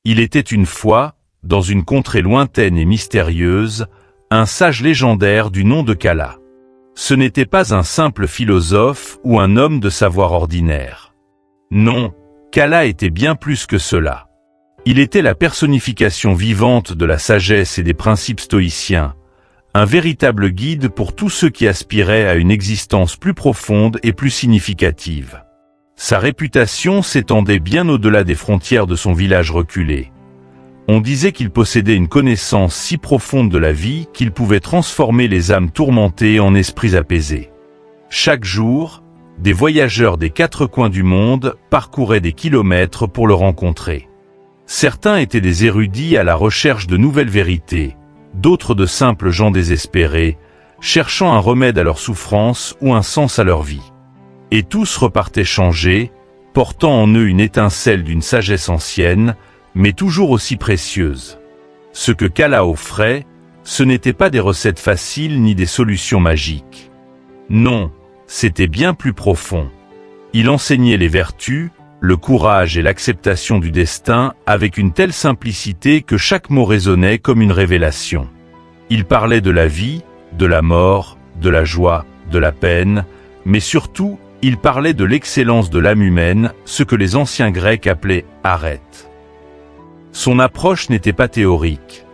Il était une fois, dans une contrée lointaine et mystérieuse, un sage légendaire du nom de Kala. Ce n'était pas un simple philosophe ou un homme de savoir ordinaire. Non, Kala était bien plus que cela. Il était la personnification vivante de la sagesse et des principes stoïciens, un véritable guide pour tous ceux qui aspiraient à une existence plus profonde et plus significative. Sa réputation s'étendait bien au-delà des frontières de son village reculé. On disait qu'il possédait une connaissance si profonde de la vie qu'il pouvait transformer les âmes tourmentées en esprits apaisés. Chaque jour, des voyageurs des 4 coins du monde parcouraient des kilomètres pour le rencontrer. Certains étaient des érudits à la recherche de nouvelles vérités, d'autres de simples gens désespérés, cherchant un remède à leurs souffrances ou un sens à leur vie. Et tous repartaient changés, portant en eux une étincelle d'une sagesse ancienne, mais toujours aussi précieuse. Ce que Kala offrait, ce n'était pas des recettes faciles ni des solutions magiques. Non, c'était bien plus profond. Il enseignait les vertus, le courage et l'acceptation du destin avec une telle simplicité que chaque mot résonnait comme une révélation. Il parlait de la vie, de la mort, de la joie, de la peine, mais surtout, il parlait de l'excellence de l'âme humaine, ce que les anciens Grecs appelaient « arête ». Son approche n'était pas théorique.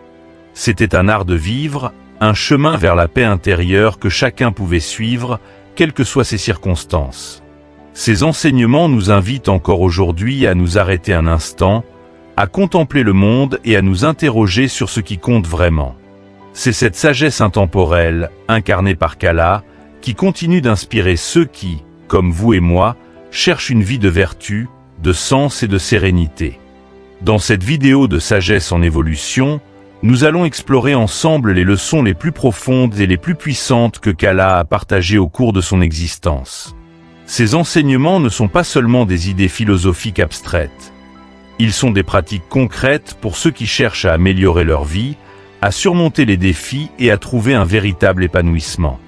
C'était un art de vivre, un chemin vers la paix intérieure que chacun pouvait suivre, quelles que soient ses circonstances. Ses enseignements nous invitent encore aujourd'hui à nous arrêter un instant, à contempler le monde et à nous interroger sur ce qui compte vraiment. C'est cette sagesse intemporelle, incarnée par Kala, qui continue d'inspirer ceux qui, comme vous et moi, cherchent une vie de vertu, de sens et de sérénité. Dans cette vidéo de sagesse en évolution, nous allons explorer ensemble les leçons les plus profondes et les plus puissantes que Kala a partagées au cours de son existence. Ces enseignements ne sont pas seulement des idées philosophiques abstraites. Ils sont des pratiques concrètes pour ceux qui cherchent à améliorer leur vie, à surmonter les défis et à trouver un véritable épanouissement.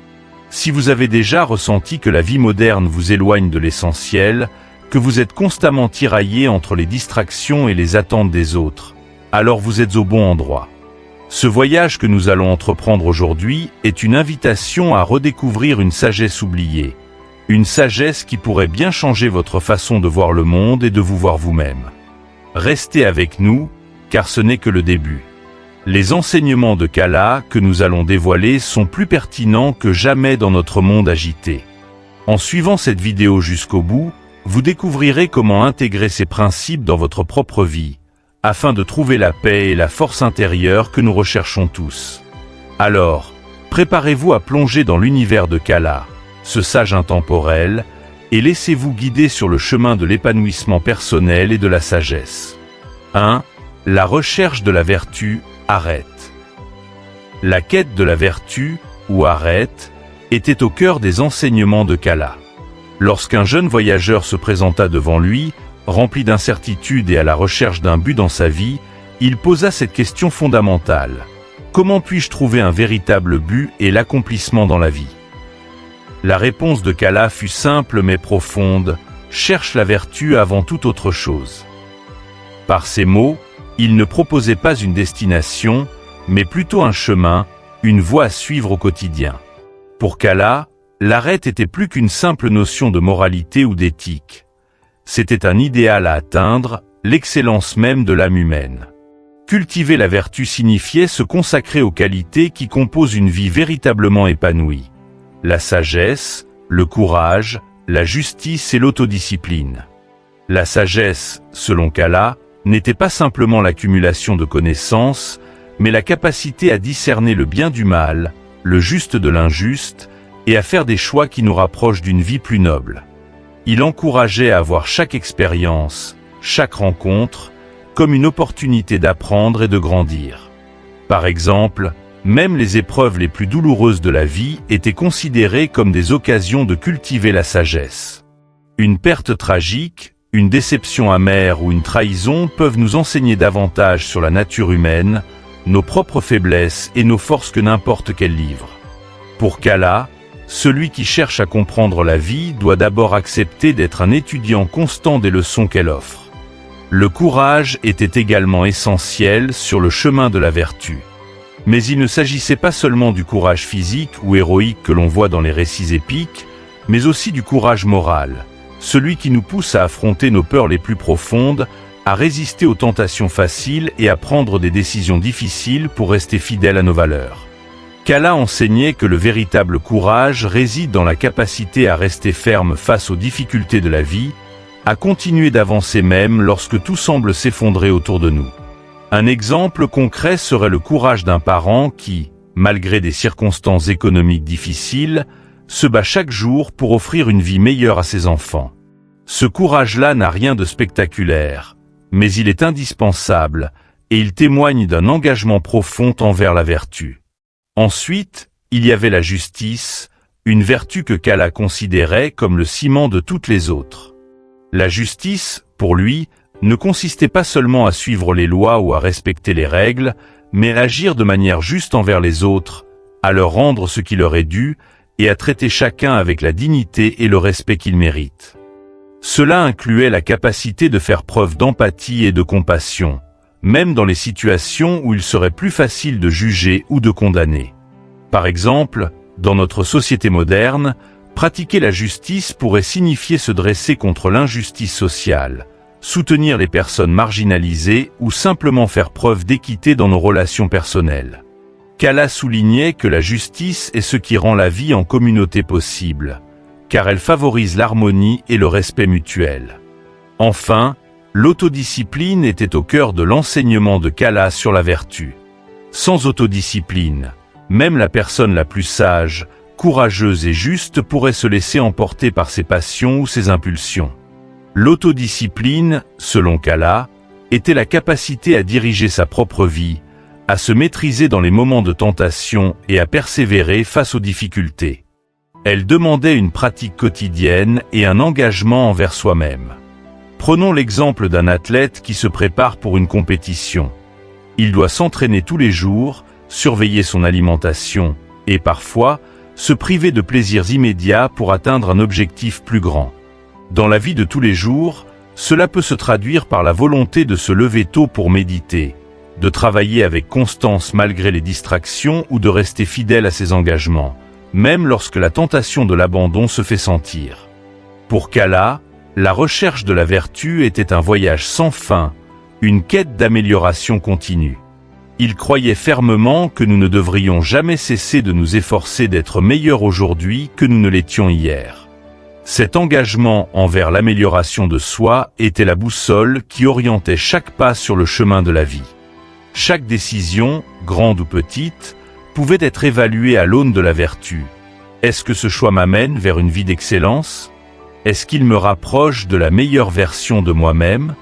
Si vous avez déjà ressenti que la vie moderne vous éloigne de l'essentiel, que vous êtes constamment tiraillé entre les distractions et les attentes des autres, alors vous êtes au bon endroit. Ce voyage que nous allons entreprendre aujourd'hui est une invitation à redécouvrir une sagesse oubliée, une sagesse qui pourrait bien changer votre façon de voir le monde et de vous voir vous-même. Restez avec nous, car ce n'est que le début. Les enseignements de Kala que nous allons dévoiler sont plus pertinents que jamais dans notre monde agité. En suivant cette vidéo jusqu'au bout, vous découvrirez comment intégrer ces principes dans votre propre vie, afin de trouver la paix et la force intérieure que nous recherchons tous. Alors, préparez-vous à plonger dans l'univers de Kala, ce sage intemporel, et laissez-vous guider sur le chemin de l'épanouissement personnel et de la sagesse. 1. La recherche de la vertu, arête. La quête de la vertu, ou arête, était au cœur des enseignements de Kala. Lorsqu'un jeune voyageur se présenta devant lui, rempli d'incertitude et à la recherche d'un but dans sa vie, il posa cette question fondamentale. Comment puis-je trouver un véritable but et l'accomplissement dans la vie? La réponse de Kala fut simple mais profonde, cherche la vertu avant toute autre chose. Par ces mots, il ne proposait pas une destination, mais plutôt un chemin, une voie à suivre au quotidien. Pour Kala, l'arête était plus qu'une simple notion de moralité ou d'éthique. C'était un idéal à atteindre, l'excellence même de l'âme humaine. Cultiver la vertu signifiait se consacrer aux qualités qui composent une vie véritablement épanouie. La sagesse, le courage, la justice et l'autodiscipline. La sagesse, selon Kala, n'était pas simplement l'accumulation de connaissances, mais la capacité à discerner le bien du mal, le juste de l'injuste, et à faire des choix qui nous rapprochent d'une vie plus noble. Il encourageait à voir chaque expérience, chaque rencontre, comme une opportunité d'apprendre et de grandir. Par exemple, même les épreuves les plus douloureuses de la vie étaient considérées comme des occasions de cultiver la sagesse. Une perte tragique, une déception amère ou une trahison peuvent nous enseigner davantage sur la nature humaine, nos propres faiblesses et nos forces que n'importe quel livre. Pour Kala, celui qui cherche à comprendre la vie doit d'abord accepter d'être un étudiant constant des leçons qu'elle offre. Le courage était également essentiel sur le chemin de la vertu. Mais il ne s'agissait pas seulement du courage physique ou héroïque que l'on voit dans les récits épiques, mais aussi du courage moral, celui qui nous pousse à affronter nos peurs les plus profondes, à résister aux tentations faciles et à prendre des décisions difficiles pour rester fidèles à nos valeurs. Kala enseignait que le véritable courage réside dans la capacité à rester ferme face aux difficultés de la vie, à continuer d'avancer même lorsque tout semble s'effondrer autour de nous. Un exemple concret serait le courage d'un parent qui, malgré des circonstances économiques difficiles, se bat chaque jour pour offrir une vie meilleure à ses enfants. Ce courage-là n'a rien de spectaculaire, mais il est indispensable et il témoigne d'un engagement profond envers la vertu. Ensuite, il y avait la justice, une vertu que Kala considérait comme le ciment de toutes les autres. La justice, pour lui, ne consistait pas seulement à suivre les lois ou à respecter les règles, mais à agir de manière juste envers les autres, à leur rendre ce qui leur est dû et à traiter chacun avec la dignité et le respect qu'il mérite. Cela incluait la capacité de faire preuve d'empathie et de compassion, même dans les situations où il serait plus facile de juger ou de condamner. Par exemple, dans notre société moderne, pratiquer la justice pourrait signifier se dresser contre l'injustice sociale, soutenir les personnes marginalisées ou simplement faire preuve d'équité dans nos relations personnelles. Kala soulignait que la justice est ce qui rend la vie en communauté possible, car elle favorise l'harmonie et le respect mutuel. Enfin, l'autodiscipline était au cœur de l'enseignement de Kala sur la vertu. Sans autodiscipline, même la personne la plus sage, courageuse et juste pourrait se laisser emporter par ses passions ou ses impulsions. L'autodiscipline, selon Kala, était la capacité à diriger sa propre vie, à se maîtriser dans les moments de tentation et à persévérer face aux difficultés. Elle demandait une pratique quotidienne et un engagement envers soi-même. Prenons l'exemple d'un athlète qui se prépare pour une compétition. Il doit s'entraîner tous les jours, surveiller son alimentation et parfois se priver de plaisirs immédiats pour atteindre un objectif plus grand. Dans la vie de tous les jours, cela peut se traduire par la volonté de se lever tôt pour méditer, de travailler avec constance malgré les distractions ou de rester fidèle à ses engagements, même lorsque la tentation de l'abandon se fait sentir. Pour Kala, la recherche de la vertu était un voyage sans fin, une quête d'amélioration continue. Il croyait fermement que nous ne devrions jamais cesser de nous efforcer d'être meilleurs aujourd'hui que nous ne l'étions hier. Cet engagement envers l'amélioration de soi était la boussole qui orientait chaque pas sur le chemin de la vie. Chaque décision, grande ou petite, pouvait être évaluée à l'aune de la vertu. Est-ce que ce choix m'amène vers une vie d'excellence ? Est-ce qu'il me rapproche de la meilleure version de moi-même ?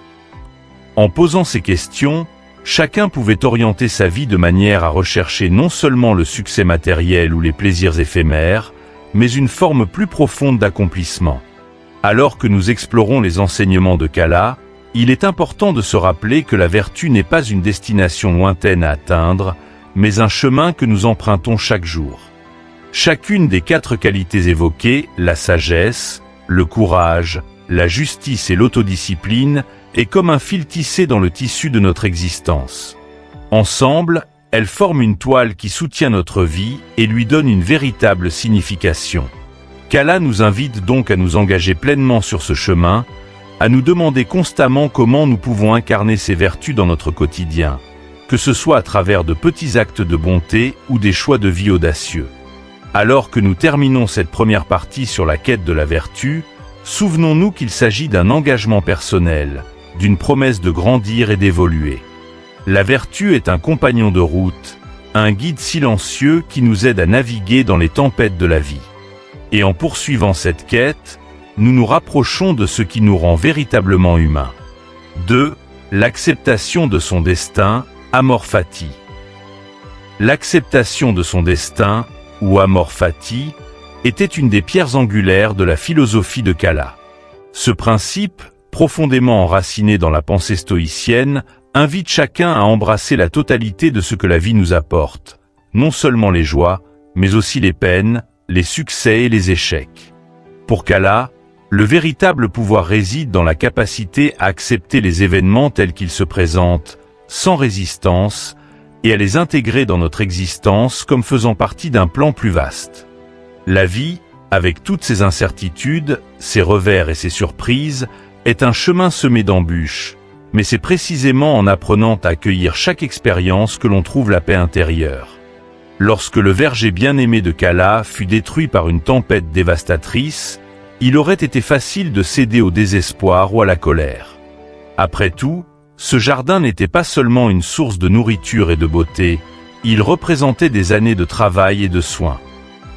En posant ces questions, chacun pouvait orienter sa vie de manière à rechercher non seulement le succès matériel ou les plaisirs éphémères, mais une forme plus profonde d'accomplissement. Alors que nous explorons les enseignements de Kala, il est important de se rappeler que la vertu n'est pas une destination lointaine à atteindre, mais un chemin que nous empruntons chaque jour. Chacune des 4 qualités évoquées, la sagesse, le courage, la justice et l'autodiscipline, est comme un fil tissé dans le tissu de notre existence. Ensemble, elles forment une toile qui soutient notre vie et lui donne une véritable signification. Kala nous invite donc à nous engager pleinement sur ce chemin, à nous demander constamment comment nous pouvons incarner ces vertus dans notre quotidien, que ce soit à travers de petits actes de bonté ou des choix de vie audacieux. Alors que nous terminons cette première partie sur la quête de la vertu, souvenons-nous qu'il s'agit d'un engagement personnel, d'une promesse de grandir et d'évoluer. La vertu est un compagnon de route, un guide silencieux qui nous aide à naviguer dans les tempêtes de la vie. Et en poursuivant cette quête, nous nous rapprochons de ce qui nous rend véritablement humains. 2. L'acceptation de son destin, amor fati. L'acceptation de son destin, ou amor fati, était une des pierres angulaires de la philosophie de Kala. Ce principe, profondément enraciné dans la pensée stoïcienne, invite chacun à embrasser la totalité de ce que la vie nous apporte, non seulement les joies, mais aussi les peines, les succès et les échecs. Pour Kala, Le véritable pouvoir réside dans la capacité à accepter les événements tels qu'ils se présentent, sans résistance, et à les intégrer dans notre existence comme faisant partie d'un plan plus vaste. La vie, avec toutes ses incertitudes, ses revers et ses surprises, est un chemin semé d'embûches, mais c'est précisément en apprenant à accueillir chaque expérience que l'on trouve la paix intérieure. Lorsque le verger bien-aimé de Cala fut détruit par une tempête dévastatrice, il aurait été facile de céder au désespoir ou à la colère. Après tout, ce jardin n'était pas seulement une source de nourriture et de beauté, il représentait des années de travail et de soins.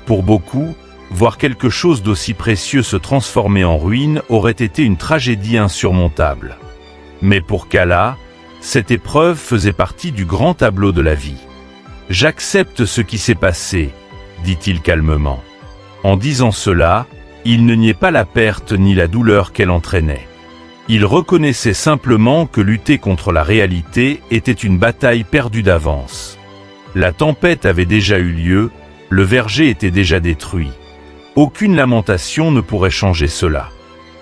Pour beaucoup, voir quelque chose d'aussi précieux se transformer en ruine aurait été une tragédie insurmontable. Mais pour Cala, cette épreuve faisait partie du grand tableau de la vie. « J'accepte ce qui s'est passé », dit-il calmement. En disant cela, il ne niait pas la perte ni la douleur qu'elle entraînait. Il reconnaissait simplement que lutter contre la réalité était une bataille perdue d'avance. La tempête avait déjà eu lieu, le verger était déjà détruit. Aucune lamentation ne pourrait changer cela.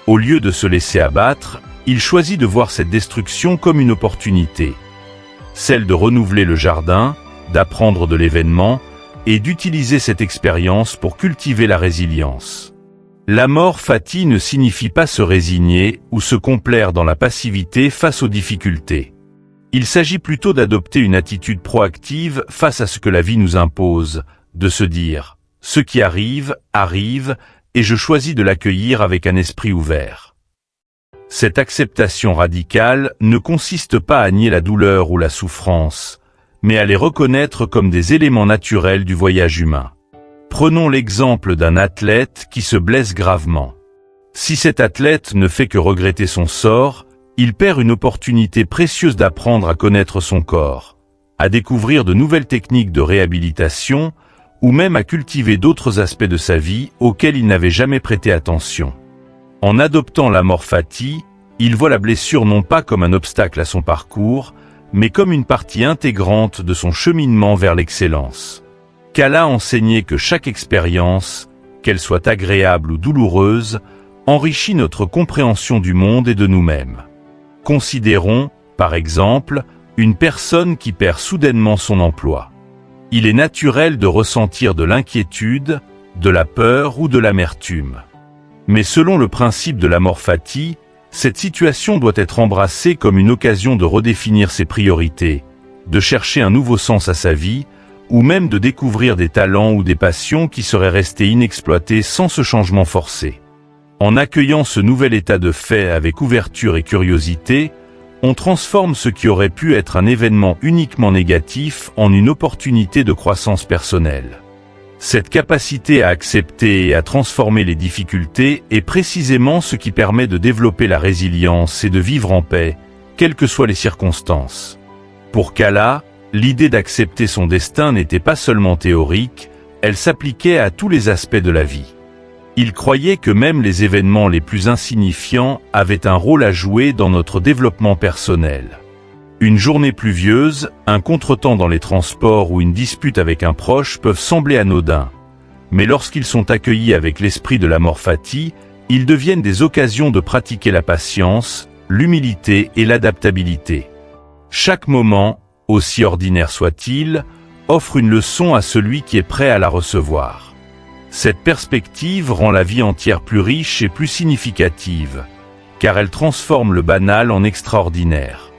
Au lieu de se laisser abattre, il choisit de voir cette destruction comme une opportunité. Celle de renouveler le jardin, d'apprendre de l'événement, et d'utiliser cette expérience pour cultiver la résilience. L'amor fati ne signifie pas se résigner ou se complaire dans la passivité face aux difficultés. Il s'agit plutôt d'adopter une attitude proactive face à ce que la vie nous impose, de se dire « ce qui arrive, arrive, et je choisis de l'accueillir avec un esprit ouvert ». Cette acceptation radicale ne consiste pas à nier la douleur ou la souffrance, mais à les reconnaître comme des éléments naturels du voyage humain. Prenons l'exemple d'un athlète qui se blesse gravement. Si cet athlète ne fait que regretter son sort, il perd une opportunité précieuse d'apprendre à connaître son corps, à découvrir de nouvelles techniques de réhabilitation, ou même à cultiver d'autres aspects de sa vie auxquels il n'avait jamais prêté attention. En adoptant l'amor fati, il voit la blessure non pas comme un obstacle à son parcours, mais comme une partie intégrante de son cheminement vers l'excellence. Cala enseignait que chaque expérience, qu'elle soit agréable ou douloureuse, enrichit notre compréhension du monde et de nous-mêmes. Considérons, par exemple, une personne qui perd soudainement son emploi. Il est naturel de ressentir de l'inquiétude, de la peur ou de l'amertume. Mais selon le principe de l'amor fati, cette situation doit être embrassée comme une occasion de redéfinir ses priorités, de chercher un nouveau sens à sa vie, ou même de découvrir des talents ou des passions qui seraient restés inexploités sans ce changement forcé. En accueillant ce nouvel état de fait avec ouverture et curiosité, on transforme ce qui aurait pu être un événement uniquement négatif en une opportunité de croissance personnelle. Cette capacité à accepter et à transformer les difficultés est précisément ce qui permet de développer la résilience et de vivre en paix, quelles que soient les circonstances. Pour Cala, l'idée d'accepter son destin n'était pas seulement théorique, elle s'appliquait à tous les aspects de la vie. Il croyait que même les événements les plus insignifiants avaient un rôle à jouer dans notre développement personnel. Une journée pluvieuse, un contretemps dans les transports ou une dispute avec un proche peuvent sembler anodins, mais lorsqu'ils sont accueillis avec l'esprit de l'amor fati, ils deviennent des occasions de pratiquer la patience, l'humilité et l'adaptabilité. Chaque moment, aussi ordinaire soit-il, offre une leçon à celui qui est prêt à la recevoir. Cette perspective rend la vie entière plus riche et plus significative, car elle transforme le banal en extraordinaire.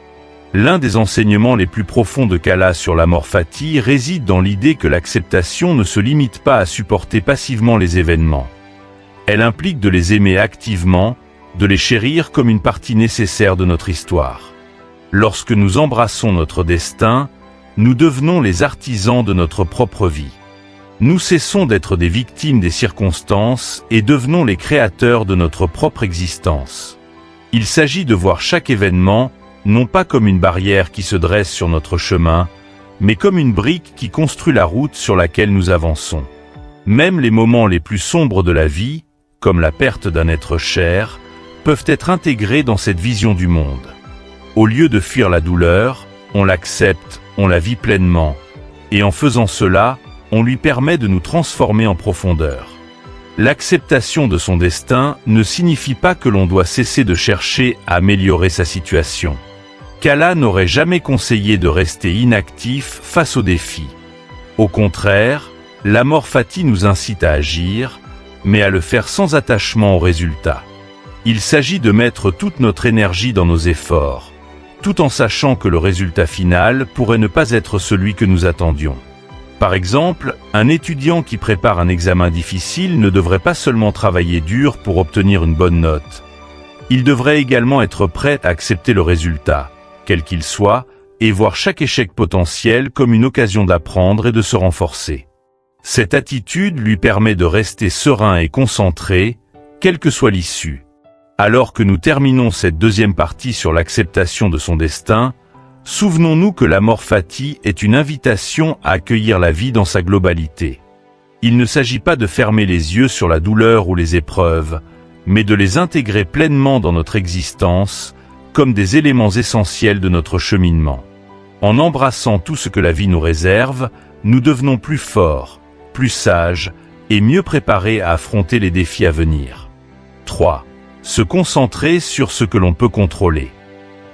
L'un des enseignements les plus profonds de Cala sur l'amor fati réside dans l'idée que l'acceptation ne se limite pas à supporter passivement les événements. Elle implique de les aimer activement, de les chérir comme une partie nécessaire de notre histoire. Lorsque nous embrassons notre destin, nous devenons les artisans de notre propre vie. Nous cessons d'être des victimes des circonstances et devenons les créateurs de notre propre existence. Il s'agit de voir chaque événement, non pas comme une barrière qui se dresse sur notre chemin, mais comme une brique qui construit la route sur laquelle nous avançons. Même les moments les plus sombres de la vie, comme la perte d'un être cher, peuvent être intégrés dans cette vision du monde. Au lieu de fuir la douleur, on l'accepte, on la vit pleinement, et en faisant cela, on lui permet de nous transformer en profondeur. L'acceptation de son destin ne signifie pas que l'on doit cesser de chercher à améliorer sa situation. Kala n'aurait jamais conseillé de rester inactif face aux défis. Au contraire, l'amor fati nous incite à agir, mais à le faire sans attachement aux résultats. Il s'agit de mettre toute notre énergie dans nos efforts, tout en sachant que le résultat final pourrait ne pas être celui que nous attendions. Par exemple, un étudiant qui prépare un examen difficile ne devrait pas seulement travailler dur pour obtenir une bonne note. Il devrait également être prêt à accepter le résultat, quel qu'il soit, et voir chaque échec potentiel comme une occasion d'apprendre et de se renforcer. Cette attitude lui permet de rester serein et concentré, quelle que soit l'issue. Alors que nous terminons cette deuxième partie sur l'acceptation de son destin, souvenons-nous que l'amor fati est une invitation à accueillir la vie dans sa globalité. Il ne s'agit pas de fermer les yeux sur la douleur ou les épreuves, mais de les intégrer pleinement dans notre existence, comme des éléments essentiels de notre cheminement. En embrassant tout ce que la vie nous réserve, nous devenons plus forts, plus sages et mieux préparés à affronter les défis à venir. 3. Se concentrer sur ce que l'on peut contrôler.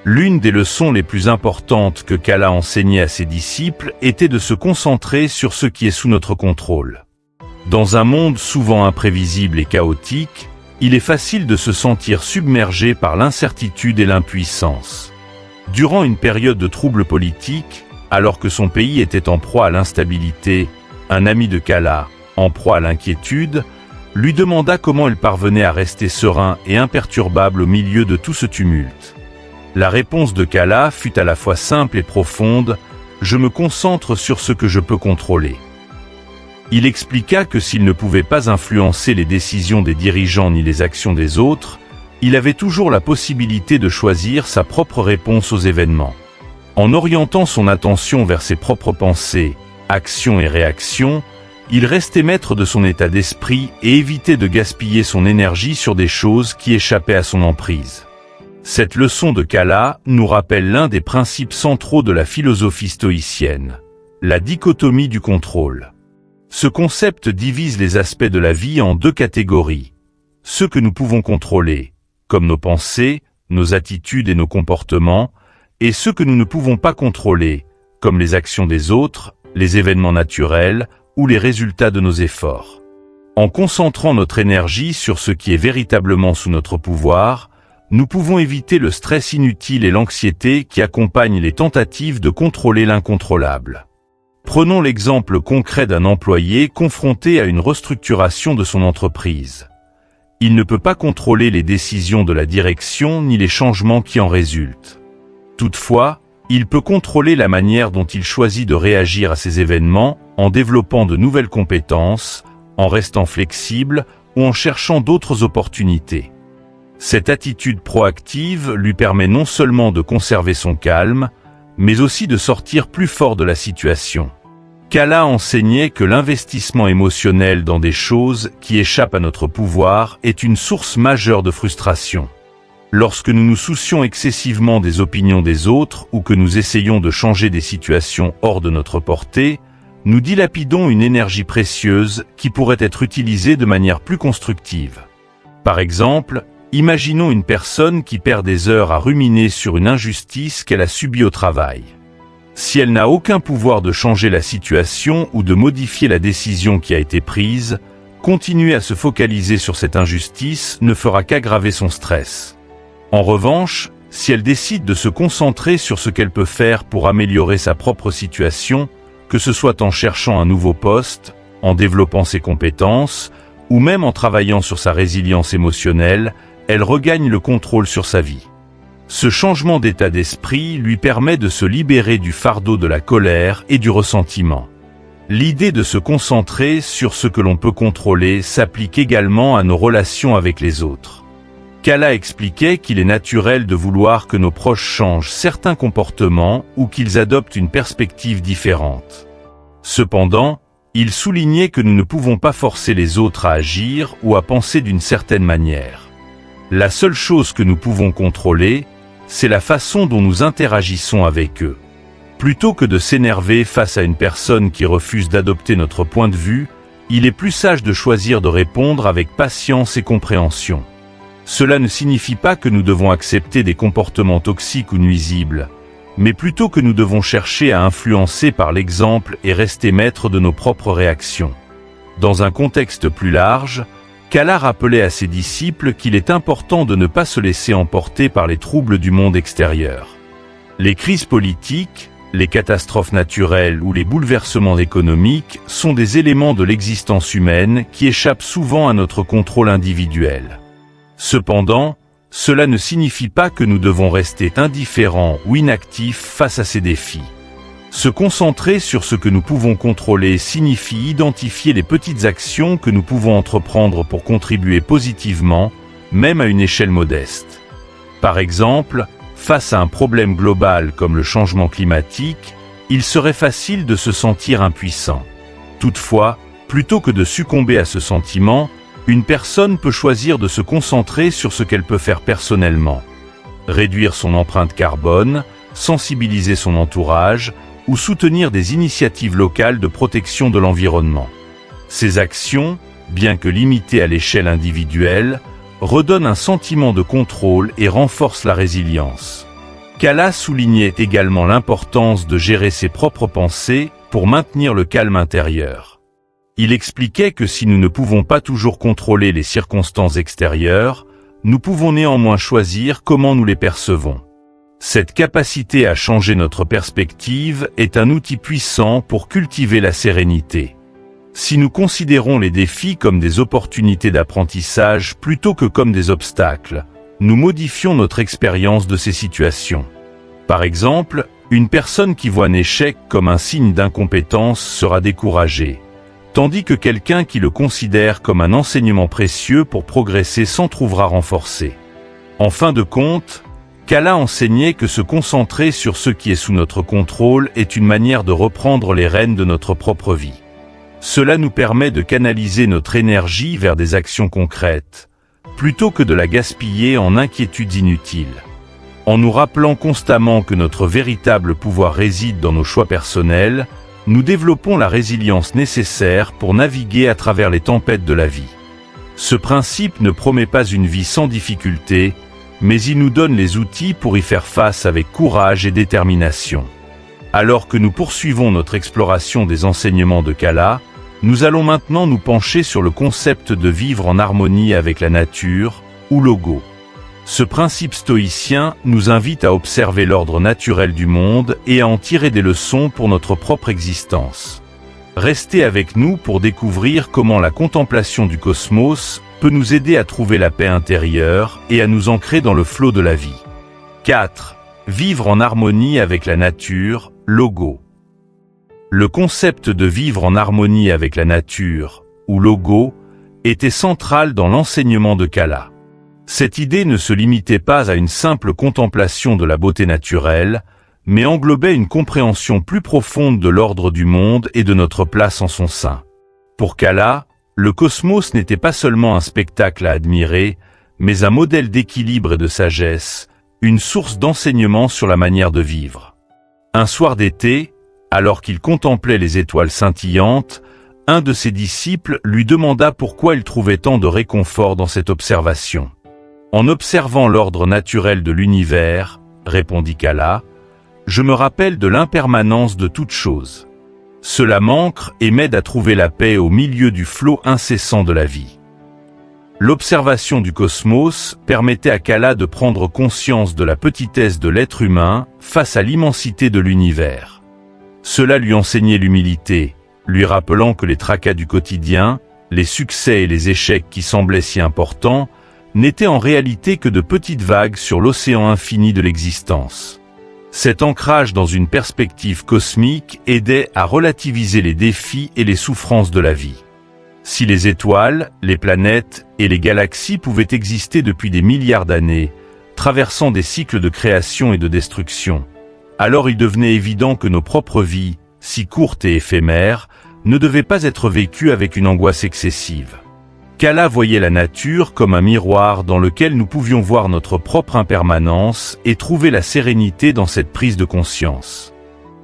L'une des leçons les plus importantes que Kala enseignait à ses disciples était de se concentrer sur ce qui est sous notre contrôle. Dans un monde souvent imprévisible et chaotique, il est facile de se sentir submergé par l'incertitude et l'impuissance. Durant une période de troubles politiques, alors que son pays était en proie à l'instabilité, un ami de Kala, en proie à l'inquiétude, lui demanda comment elle parvenait à rester serein et imperturbable au milieu de tout ce tumulte. La réponse de Kala fut à la fois simple et profonde : « Je me concentre sur ce que je peux contrôler ». Il expliqua que s'il ne pouvait pas influencer les décisions des dirigeants ni les actions des autres, il avait toujours la possibilité de choisir sa propre réponse aux événements. En orientant son attention vers ses propres pensées, actions et réactions, il restait maître de son état d'esprit et évitait de gaspiller son énergie sur des choses qui échappaient à son emprise. Cette leçon de Kala nous rappelle l'un des principes centraux de la philosophie stoïcienne, la dichotomie du contrôle. Ce concept divise les aspects de la vie en deux catégories. Ceux que nous pouvons contrôler, comme nos pensées, nos attitudes et nos comportements, et ceux que nous ne pouvons pas contrôler, comme les actions des autres, les événements naturels ou les résultats de nos efforts. En concentrant notre énergie sur ce qui est véritablement sous notre pouvoir, nous pouvons éviter le stress inutile et l'anxiété qui accompagnent les tentatives de contrôler l'incontrôlable. Prenons l'exemple concret d'un employé confronté à une restructuration de son entreprise. Il ne peut pas contrôler les décisions de la direction ni les changements qui en résultent. Toutefois, il peut contrôler la manière dont il choisit de réagir à ces événements en développant de nouvelles compétences, en restant flexible ou en cherchant d'autres opportunités. Cette attitude proactive lui permet non seulement de conserver son calme, mais aussi de sortir plus fort de la situation. Kala enseignait que l'investissement émotionnel dans des choses qui échappent à notre pouvoir est une source majeure de frustration. Lorsque nous nous soucions excessivement des opinions des autres ou que nous essayons de changer des situations hors de notre portée, nous dilapidons une énergie précieuse qui pourrait être utilisée de manière plus constructive. Par exemple, imaginons une personne qui perd des heures à ruminer sur une injustice qu'elle a subie au travail. Si elle n'a aucun pouvoir de changer la situation ou de modifier la décision qui a été prise, continuer à se focaliser sur cette injustice ne fera qu'aggraver son stress. En revanche, si elle décide de se concentrer sur ce qu'elle peut faire pour améliorer sa propre situation, que ce soit en cherchant un nouveau poste, en développant ses compétences, ou même en travaillant sur sa résilience émotionnelle, elle regagne le contrôle sur sa vie. Ce changement d'état d'esprit lui permet de se libérer du fardeau de la colère et du ressentiment. L'idée de se concentrer sur ce que l'on peut contrôler s'applique également à nos relations avec les autres. Kala expliquait qu'il est naturel de vouloir que nos proches changent certains comportements ou qu'ils adoptent une perspective différente. Cependant, il soulignait que nous ne pouvons pas forcer les autres à agir ou à penser d'une certaine manière. La seule chose que nous pouvons contrôler, c'est la façon dont nous interagissons avec eux. Plutôt que de s'énerver face à une personne qui refuse d'adopter notre point de vue, Il est plus sage de choisir de répondre avec patience et compréhension. Cela ne signifie pas que nous devons accepter des comportements toxiques ou nuisibles, mais plutôt que nous devons chercher à influencer par l'exemple et rester maîtres de nos propres réactions. Dans un contexte plus large, Kala rappelait à ses disciples qu'il est important de ne pas se laisser emporter par les troubles du monde extérieur. Les crises politiques, les catastrophes naturelles ou les bouleversements économiques sont des éléments de l'existence humaine qui échappent souvent à notre contrôle individuel. Cependant, cela ne signifie pas que nous devons rester indifférents ou inactifs face à ces défis. Se concentrer sur ce que nous pouvons contrôler signifie identifier les petites actions que nous pouvons entreprendre pour contribuer positivement, même à une échelle modeste. Par exemple, face à un problème global comme le changement climatique, il serait facile de se sentir impuissant. Toutefois, plutôt que de succomber à ce sentiment, une personne peut choisir de se concentrer sur ce qu'elle peut faire personnellement. Réduire son empreinte carbone, sensibiliser son entourage, ou soutenir des initiatives locales de protection de l'environnement. Ces actions, bien que limitées à l'échelle individuelle, redonnent un sentiment de contrôle et renforcent la résilience. Kala soulignait également l'importance de gérer ses propres pensées pour maintenir le calme intérieur. Il expliquait que si nous ne pouvons pas toujours contrôler les circonstances extérieures, nous pouvons néanmoins choisir comment nous les percevons. Cette capacité à changer notre perspective est un outil puissant pour cultiver la sérénité. Si nous considérons les défis comme des opportunités d'apprentissage plutôt que comme des obstacles, nous modifions notre expérience de ces situations. Par exemple, une personne qui voit un échec comme un signe d'incompétence sera découragée, tandis que quelqu'un qui le considère comme un enseignement précieux pour progresser s'en trouvera renforcé. En fin de compte, Kala enseignait que se concentrer sur ce qui est sous notre contrôle est une manière de reprendre les rênes de notre propre vie. Cela nous permet de canaliser notre énergie vers des actions concrètes, plutôt que de la gaspiller en inquiétudes inutiles. En nous rappelant constamment que notre véritable pouvoir réside dans nos choix personnels, nous développons la résilience nécessaire pour naviguer à travers les tempêtes de la vie. Ce principe ne promet pas une vie sans difficulté, mais il nous donne les outils pour y faire face avec courage et détermination. Alors que nous poursuivons notre exploration des enseignements de Kala, nous allons maintenant nous pencher sur le concept de vivre en harmonie avec la nature, ou logo. Ce principe stoïcien nous invite à observer l'ordre naturel du monde et à en tirer des leçons pour notre propre existence. Restez avec nous pour découvrir comment la contemplation du cosmos peut nous aider à trouver la paix intérieure et à nous ancrer dans le flot de la vie. 4. Vivre en harmonie avec la nature, logo. Le concept de vivre en harmonie avec la nature, ou logo, était central dans l'enseignement de Kala. Cette idée ne se limitait pas à une simple contemplation de la beauté naturelle, mais englobait une compréhension plus profonde de l'ordre du monde et de notre place en son sein. Pour Kala, le cosmos n'était pas seulement un spectacle à admirer, mais un modèle d'équilibre et de sagesse, une source d'enseignement sur la manière de vivre. Un soir d'été, alors qu'il contemplait les étoiles scintillantes, un de ses disciples lui demanda pourquoi il trouvait tant de réconfort dans cette observation. « En observant l'ordre naturel de l'univers, répondit Kala, je me rappelle de l'impermanence de toute chose. Cela m'ancre et m'aide à trouver la paix au milieu du flot incessant de la vie. » L'observation du cosmos permettait à Kala de prendre conscience de la petitesse de l'être humain face à l'immensité de l'univers. Cela lui enseignait l'humilité, lui rappelant que les tracas du quotidien, les succès et les échecs qui semblaient si importants, n'étaient en réalité que de petites vagues sur l'océan infini de l'existence. Cet ancrage dans une perspective cosmique aidait à relativiser les défis et les souffrances de la vie. Si les étoiles, les planètes et les galaxies pouvaient exister depuis des milliards d'années, traversant des cycles de création et de destruction, alors il devenait évident que nos propres vies, si courtes et éphémères, ne devaient pas être vécues avec une angoisse excessive. Kala voyait la nature comme un miroir dans lequel nous pouvions voir notre propre impermanence et trouver la sérénité dans cette prise de conscience.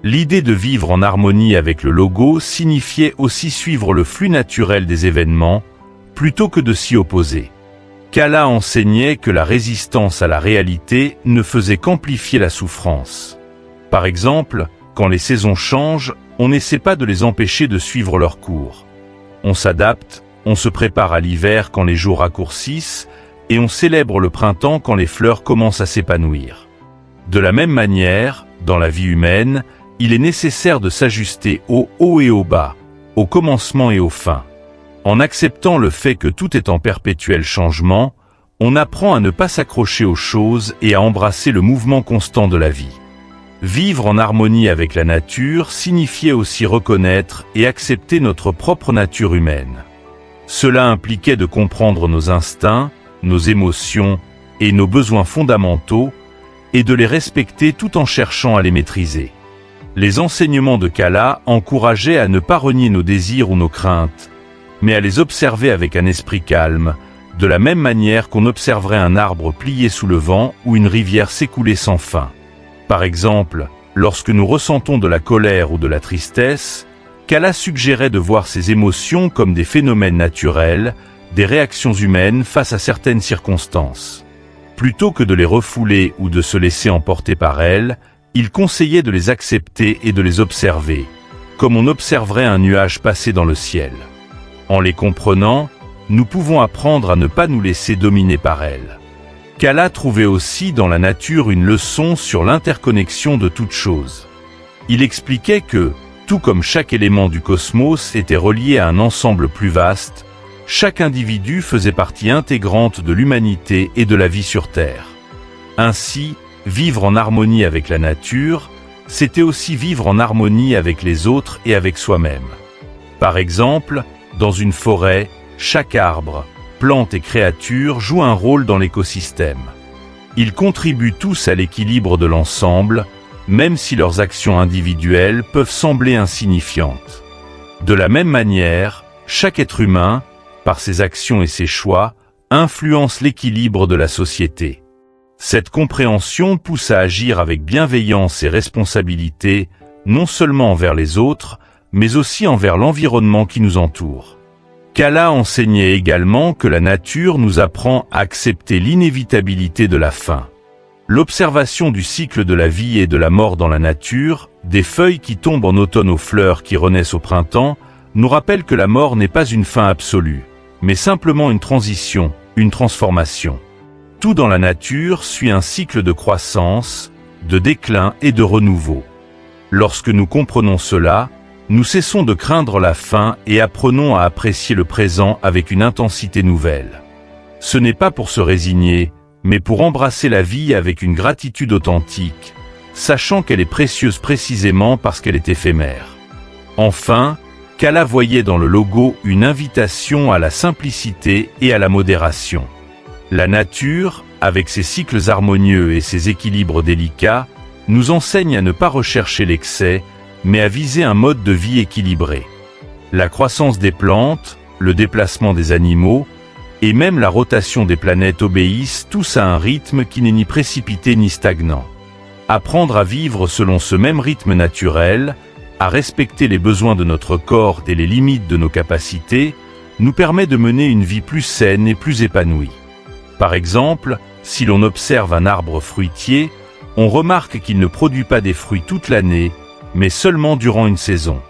L'idée de vivre en harmonie avec le logo signifiait aussi suivre le flux naturel des événements, plutôt que de s'y opposer. Kala enseignait que la résistance à la réalité ne faisait qu'amplifier la souffrance. Par exemple, quand les saisons changent, on n'essaie pas de les empêcher de suivre leur cours. On s'adapte, on se prépare à l'hiver quand les jours raccourcissent, et on célèbre le printemps quand les fleurs commencent à s'épanouir. De la même manière, dans la vie humaine, il est nécessaire de s'ajuster au haut et au bas, au commencement et aux fins. En acceptant le fait que tout est en perpétuel changement, on apprend à ne pas s'accrocher aux choses et à embrasser le mouvement constant de la vie. Vivre en harmonie avec la nature signifiait aussi reconnaître et accepter notre propre nature humaine. Cela impliquait de comprendre nos instincts, nos émotions et nos besoins fondamentaux, et de les respecter tout en cherchant à les maîtriser. Les enseignements de Kala encourageaient à ne pas renier nos désirs ou nos craintes, mais à les observer avec un esprit calme, de la même manière qu'on observerait un arbre plié sous le vent ou une rivière s'écouler sans fin. Par exemple, lorsque nous ressentons de la colère ou de la tristesse, Kala suggérait de voir ces émotions comme des phénomènes naturels, des réactions humaines face à certaines circonstances. Plutôt que de les refouler ou de se laisser emporter par elles, il conseillait de les accepter et de les observer, comme on observerait un nuage passer dans le ciel. En les comprenant, nous pouvons apprendre à ne pas nous laisser dominer par elles. Kala trouvait aussi dans la nature une leçon sur l'interconnexion de toutes choses. Il expliquait que, tout comme chaque élément du cosmos était relié à un ensemble plus vaste, chaque individu faisait partie intégrante de l'humanité et de la vie sur Terre. Ainsi, vivre en harmonie avec la nature, c'était aussi vivre en harmonie avec les autres et avec soi-même. Par exemple, dans une forêt, chaque arbre, plante et créature jouent un rôle dans l'écosystème. Ils contribuent tous à l'équilibre de l'ensemble, même si leurs actions individuelles peuvent sembler insignifiantes. De la même manière, chaque être humain, par ses actions et ses choix, influence l'équilibre de la société. Cette compréhension pousse à agir avec bienveillance et responsabilité, non seulement envers les autres, mais aussi envers l'environnement qui nous entoure. Kala enseignait également que la nature nous apprend à accepter l'inévitabilité de la fin. L'observation du cycle de la vie et de la mort dans la nature, des feuilles qui tombent en automne aux fleurs qui renaissent au printemps, nous rappelle que la mort n'est pas une fin absolue, mais simplement une transition, une transformation. Tout dans la nature suit un cycle de croissance, de déclin et de renouveau. Lorsque nous comprenons cela, nous cessons de craindre la fin et apprenons à apprécier le présent avec une intensité nouvelle. Ce n'est pas pour se résigner, mais pour embrasser la vie avec une gratitude authentique, sachant qu'elle est précieuse précisément parce qu'elle est éphémère. Enfin, Kala voyait dans le logo une invitation à la simplicité et à la modération. La nature, avec ses cycles harmonieux et ses équilibres délicats, nous enseigne à ne pas rechercher l'excès, mais à viser un mode de vie équilibré. La croissance des plantes, le déplacement des animaux, et même la rotation des planètes obéissent tous à un rythme qui n'est ni précipité ni stagnant. Apprendre à vivre selon ce même rythme naturel, à respecter les besoins de notre corps et les limites de nos capacités, nous permet de mener une vie plus saine et plus épanouie. Par exemple, si l'on observe un arbre fruitier, on remarque qu'il ne produit pas des fruits toute l'année, mais seulement durant une saison.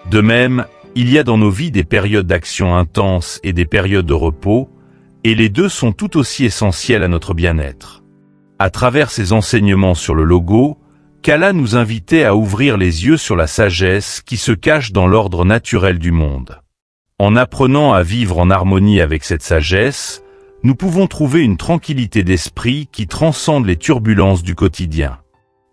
De même, il y a dans nos vies des périodes d'action intense et des périodes de repos, et les deux sont tout aussi essentiels à notre bien-être. À travers ses enseignements sur le logo, Kala nous invitait à ouvrir les yeux sur la sagesse qui se cache dans l'ordre naturel du monde. En apprenant à vivre en harmonie avec cette sagesse, nous pouvons trouver une tranquillité d'esprit qui transcende les turbulences du quotidien.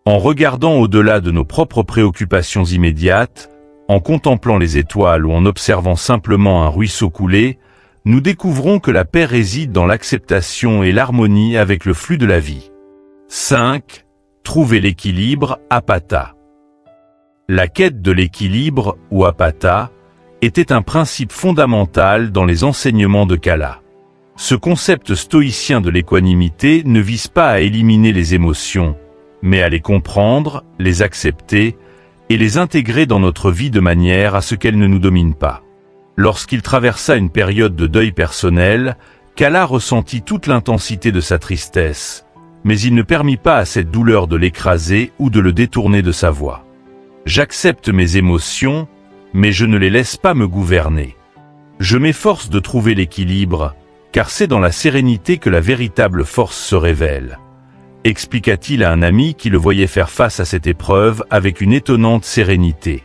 En regardant au-delà de nos propres préoccupations immédiates, en contemplant les étoiles ou en observant simplement un ruisseau couler, nous découvrons que la paix réside dans l'acceptation et l'harmonie avec le flux de la vie. 5. Trouver l'équilibre, apata. La quête de l'équilibre, ou apata, était un principe fondamental dans les enseignements de Kala. Ce concept stoïcien de l'équanimité ne vise pas à éliminer les émotions, mais à les comprendre, les accepter, et les intégrer dans notre vie de manière à ce qu'elles ne nous dominent pas. Lorsqu'il traversa une période de deuil personnel, Kala ressentit toute l'intensité de sa tristesse, mais il ne permit pas à cette douleur de l'écraser ou de le détourner de sa voie. J'accepte mes émotions, mais je ne les laisse pas me gouverner. Je m'efforce de trouver l'équilibre, car c'est dans la sérénité que la véritable force se révèle, expliqua-t-il à un ami qui le voyait faire face à cette épreuve avec une étonnante sérénité.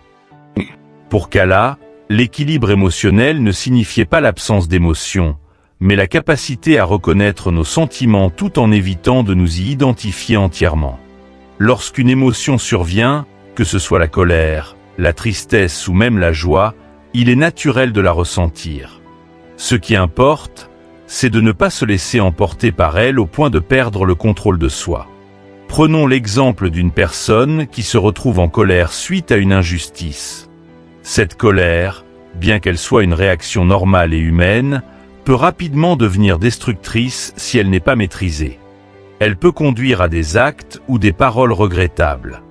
Pour Kala, l'équilibre émotionnel ne signifiait pas l'absence d'émotion, mais la capacité à reconnaître nos sentiments tout en évitant de nous y identifier entièrement. Lorsqu'une émotion survient, que ce soit la colère, la tristesse ou même la joie, il est naturel de la ressentir. Ce qui importe, c'est de ne pas se laisser emporter par elle au point de perdre le contrôle de soi. Prenons l'exemple d'une personne qui se retrouve en colère suite à une injustice. Cette colère, bien qu'elle soit une réaction normale et humaine, peut rapidement devenir destructrice si elle n'est pas maîtrisée. Elle peut conduire à des actes ou des paroles regrettables.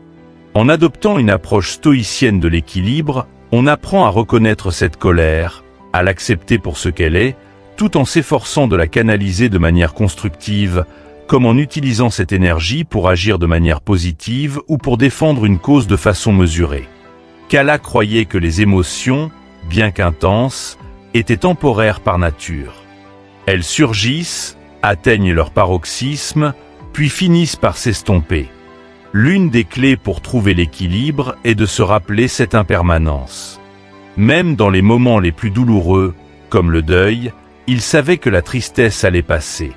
En adoptant une approche stoïcienne de l'équilibre, on apprend à reconnaître cette colère, à l'accepter pour ce qu'elle est, tout en s'efforçant de la canaliser de manière constructive, comme en utilisant cette énergie pour agir de manière positive ou pour défendre une cause de façon mesurée. Kala croyait que les émotions, bien qu'intenses, étaient temporaires par nature. Elles surgissent, atteignent leur paroxysme, puis finissent par s'estomper. L'une des clés pour trouver l'équilibre est de se rappeler cette impermanence. Même dans les moments les plus douloureux, comme le deuil, il savait que la tristesse allait passer.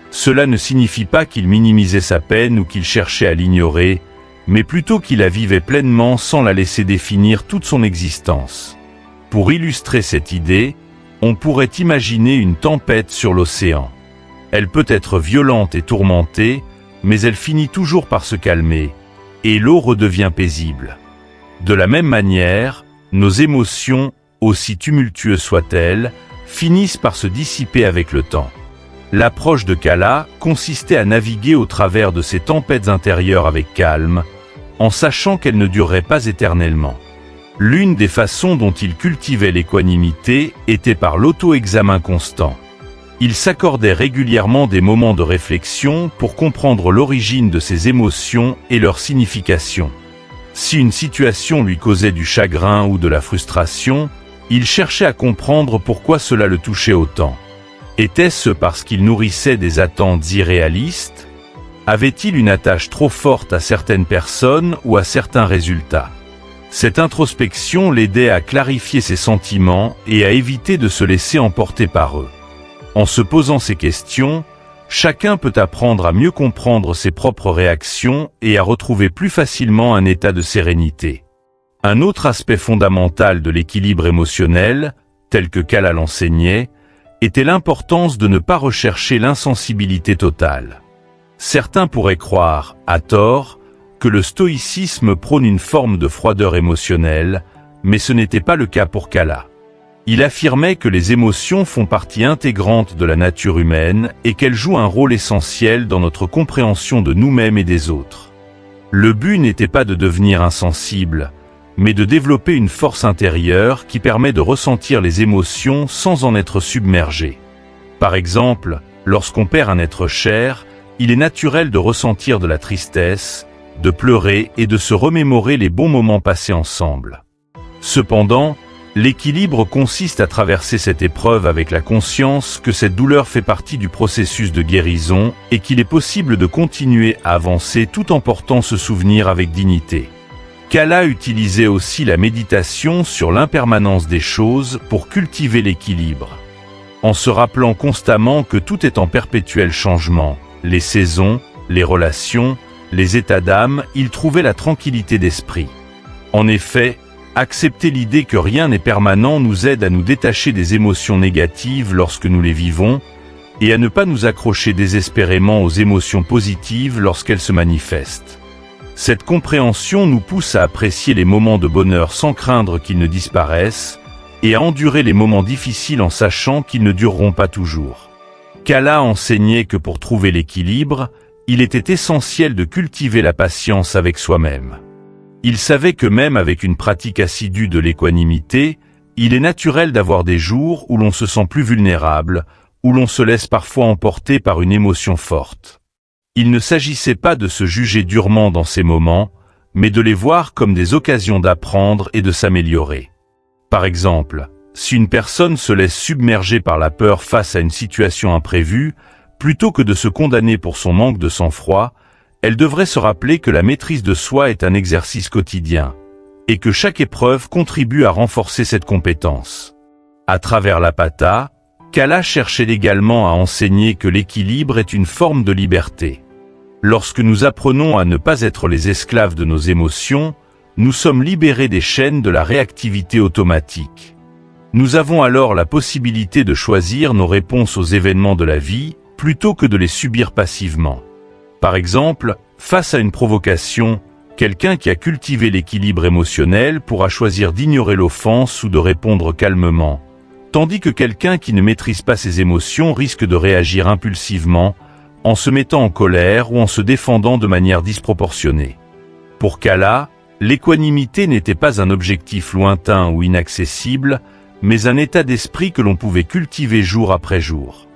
Cela ne signifie pas qu'il minimisait sa peine ou qu'il cherchait à l'ignorer, mais plutôt qu'il la vivait pleinement sans la laisser définir toute son existence. Pour illustrer cette idée, on pourrait imaginer une tempête sur l'océan. Elle peut être violente et tourmentée, mais elle finit toujours par se calmer, et l'eau redevient paisible. De la même manière, nos émotions, aussi tumultueuses soient-elles, finissent par se dissiper avec le temps. L'approche de Kala consistait à naviguer au travers de ces tempêtes intérieures avec calme, en sachant qu'elles ne dureraient pas éternellement. L'une des façons dont il cultivait l'équanimité était par l'auto-examen constant. Il s'accordait régulièrement des moments de réflexion pour comprendre l'origine de ses émotions et leur signification. Si une situation lui causait du chagrin ou de la frustration, il cherchait à comprendre pourquoi cela le touchait autant. Était-ce parce qu'il nourrissait des attentes irréalistes? Avait-il une attache trop forte à certaines personnes ou à certains résultats? Cette introspection l'aidait à clarifier ses sentiments et à éviter de se laisser emporter par eux. En se posant ces questions, chacun peut apprendre à mieux comprendre ses propres réactions et à retrouver plus facilement un état de sérénité. Un autre aspect fondamental de l'équilibre émotionnel, tel que Kala l'enseignait, était l'importance de ne pas rechercher l'insensibilité totale. Certains pourraient croire, à tort, que le stoïcisme prône une forme de froideur émotionnelle, mais ce n'était pas le cas pour Kala. Il affirmait que les émotions font partie intégrante de la nature humaine et qu'elles jouent un rôle essentiel dans notre compréhension de nous-mêmes et des autres. Le but n'était pas de devenir insensible, mais de développer une force intérieure qui permet de ressentir les émotions sans en être submergé. Par exemple, lorsqu'on perd un être cher, il est naturel de ressentir de la tristesse, de pleurer et de se remémorer les bons moments passés ensemble. Cependant, l'équilibre consiste à traverser cette épreuve avec la conscience que cette douleur fait partie du processus de guérison et qu'il est possible de continuer à avancer tout en portant ce souvenir avec dignité. Kala utilisait aussi la méditation sur l'impermanence des choses pour cultiver l'équilibre. En se rappelant constamment que tout est en perpétuel changement, les saisons, les relations, les états d'âme, il trouvait la tranquillité d'esprit. En effet, accepter l'idée que rien n'est permanent nous aide à nous détacher des émotions négatives lorsque nous les vivons, et à ne pas nous accrocher désespérément aux émotions positives lorsqu'elles se manifestent. Cette compréhension nous pousse à apprécier les moments de bonheur sans craindre qu'ils ne disparaissent, et à endurer les moments difficiles en sachant qu'ils ne dureront pas toujours. Kala enseignait que pour trouver l'équilibre, il était essentiel de cultiver la patience avec soi-même. Il savait que même avec une pratique assidue de l'équanimité, il est naturel d'avoir des jours où l'on se sent plus vulnérable, où l'on se laisse parfois emporter par une émotion forte. Il ne s'agissait pas de se juger durement dans ces moments, mais de les voir comme des occasions d'apprendre et de s'améliorer. Par exemple, si une personne se laisse submerger par la peur face à une situation imprévue, plutôt que de se condamner pour son manque de sang-froid, elle devrait se rappeler que la maîtrise de soi est un exercice quotidien, et que chaque épreuve contribue à renforcer cette compétence. À travers la pata, Kala cherchait également à enseigner que l'équilibre est une forme de liberté. Lorsque nous apprenons à ne pas être les esclaves de nos émotions, nous sommes libérés des chaînes de la réactivité automatique. Nous avons alors la possibilité de choisir nos réponses aux événements de la vie, plutôt que de les subir passivement. Par exemple, face à une provocation, quelqu'un qui a cultivé l'équilibre émotionnel pourra choisir d'ignorer l'offense ou de répondre calmement, tandis que quelqu'un qui ne maîtrise pas ses émotions risque de réagir impulsivement, en se mettant en colère ou en se défendant de manière disproportionnée. Pour Kala, l'équanimité n'était pas un objectif lointain ou inaccessible, mais un état d'esprit que l'on pouvait cultiver jour après jour.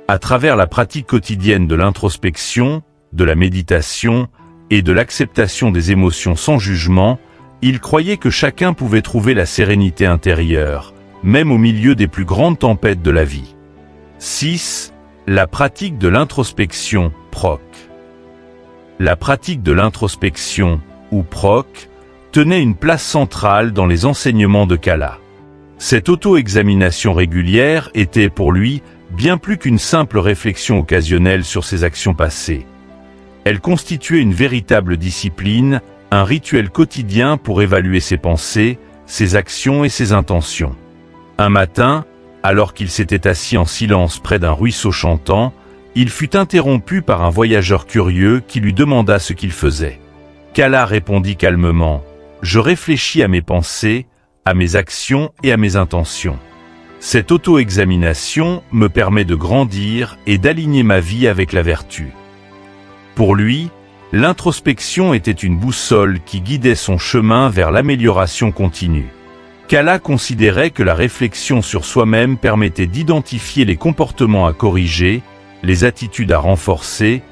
À travers la pratique quotidienne de l'introspection, de la méditation et de l'acceptation des émotions sans jugement, il croyait que chacun pouvait trouver la sérénité intérieure, même au milieu des plus grandes tempêtes de la vie. 6. La pratique de l'introspection, PROC. La pratique de l'introspection, ou PROC, tenait une place centrale dans les enseignements de Kala. Cette auto-examination régulière était pour lui bien plus qu'une simple réflexion occasionnelle sur ses actions passées. Elle constituait une véritable discipline, un rituel quotidien pour évaluer ses pensées, ses actions et ses intentions. Un matin, alors qu'il s'était assis en silence près d'un ruisseau chantant, il fut interrompu par un voyageur curieux qui lui demanda ce qu'il faisait. Kala répondit calmement : « Je réfléchis à mes pensées, à mes actions et à mes intentions. Cette auto-examination me permet de grandir et d'aligner ma vie avec la vertu. » Pour lui, l'introspection était une boussole qui guidait son chemin vers l'amélioration continue. Kala considérait que la réflexion sur soi-même permettait d'identifier les comportements à corriger, les attitudes à renforcer